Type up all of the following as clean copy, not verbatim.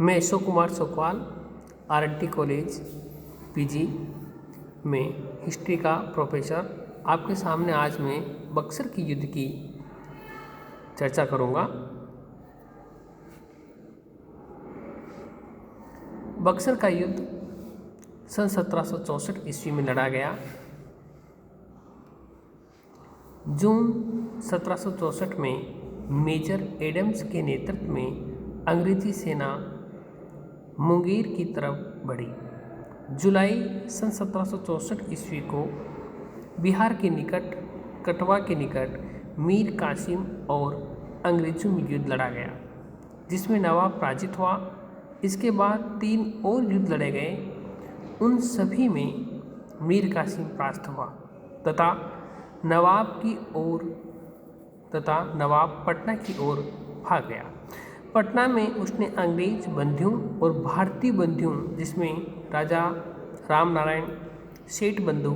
मैं Ashok Kumar सोकवाल आर.एन.टी. College PG में history का प्रोफेसर आपके सामने आज मैं बक्सर की युद्ध की चर्चा करूंगा। बक्सर का युद्ध सन 1764 ईस्वी में लड़ा गया। जून 1764 में मेजर एडम्स के नेतृत्व में अंग्रेजी सेना मुंगेर की तरफ बढ़ी। जुलाई सन 1764 ईस्वी को बिहार के निकट कटवा के निकट मीर कासिम और अंग्रेजों में युद्ध लड़ा गया, जिसमें नवाब पराजित हुआ। इसके बाद 3 और युद्ध लड़े गए, उन सभी में मीर कासिम परास्त हुआ तथा नवाब पटना की ओर भाग गया। पटना में उसने अंग्रेज बंदियों और भारतीय बंदियों, जिसमें राजा राम नारायण, सेठ बंधु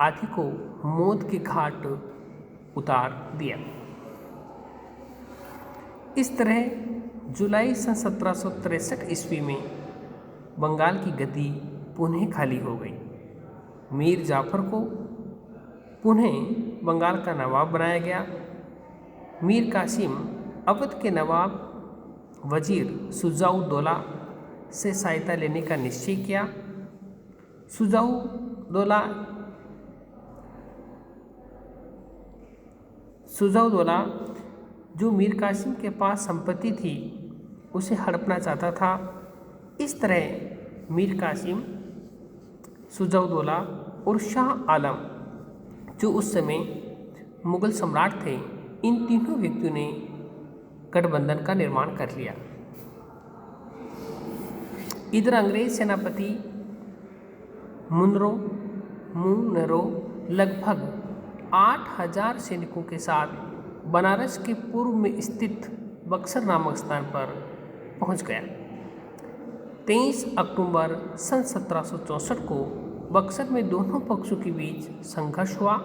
आदि को मौत के घाट उतार दिया। इस तरह जुलाई सन 1763 ईस्वी में बंगाल की गद्दी पुनः खाली हो गई। मीर जाफर को पुनः बंगाल का नवाब बनाया गया। मीर कासिम अवध के नवाब वजीर शुजाउद्दौला से सहायता लेने का निश्चय किया। शुजाउद्दौला जो मीर कासिम के पास संपत्ति थी उसे हड़पना चाहता था। इस तरह मीर कासिम, शुजाउद्दौला और शाह आलम, जो उस समय मुगल सम्राट थे, इन तीनों व्यक्तियों ने गठबंधन का निर्माण कर लिया। इधर अंग्रेज सेनापति मुनरो लगभग 8000 सैनिकों के साथ बनारस के पूर्व में स्थित बक्सर नामक स्थान पर पहुंच गया। 23 अक्टूबर सन 1764 को बक्सर में दोनों पक्षों के बीच संघर्ष हुआ।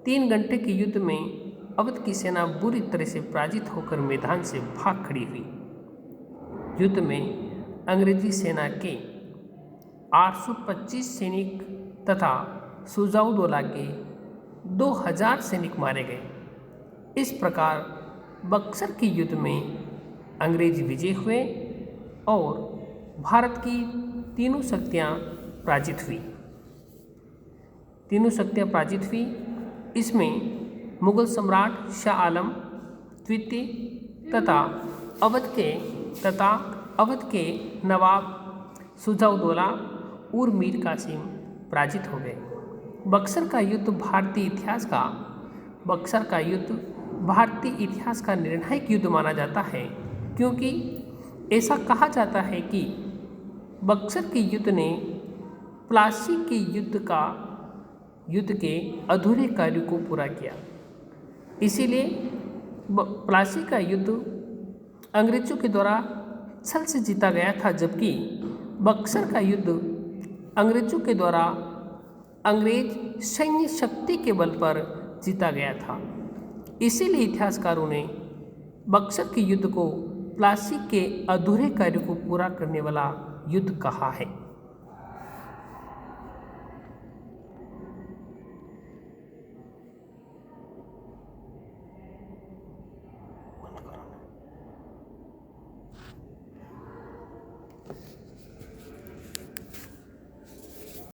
3 घंटे के युद्ध में अवध की सेना बुरी तरह से पराजित होकर मैदान से भाग खड़ी हुई। युद्ध में अंग्रेजी सेना के 825 सैनिक तथा शुजाउद्दौला के 2000 सैनिक मारे गए। इस प्रकार बक्सर के युद्ध में अंग्रेज विजय हुए और भारत की तीनों शक्तियाँ पराजित हुई। इसमें मुगल सम्राट शाह आलम द्वितीय तथा अवध के नवाब शुजाउद्दौला और मीर कासिम पराजित हो गए। बक्सर का युद्ध भारतीय इतिहास का निर्णायक युद्ध माना जाता है, क्योंकि ऐसा कहा जाता है कि बक्सर के युद्ध ने प्लासी के युद्ध के अधूरे कार्य को पूरा किया। इसीलिए प्लासी का युद्ध अंग्रेजों के द्वारा छल से जीता गया था, जबकि बक्सर का युद्ध अंग्रेजों के द्वारा अंग्रेज सैन्य शक्ति के बल पर जीता गया था। इसीलिए इतिहासकारों ने बक्सर के युद्ध को प्लासी के अधूरे कार्य को पूरा करने वाला युद्ध कहा है।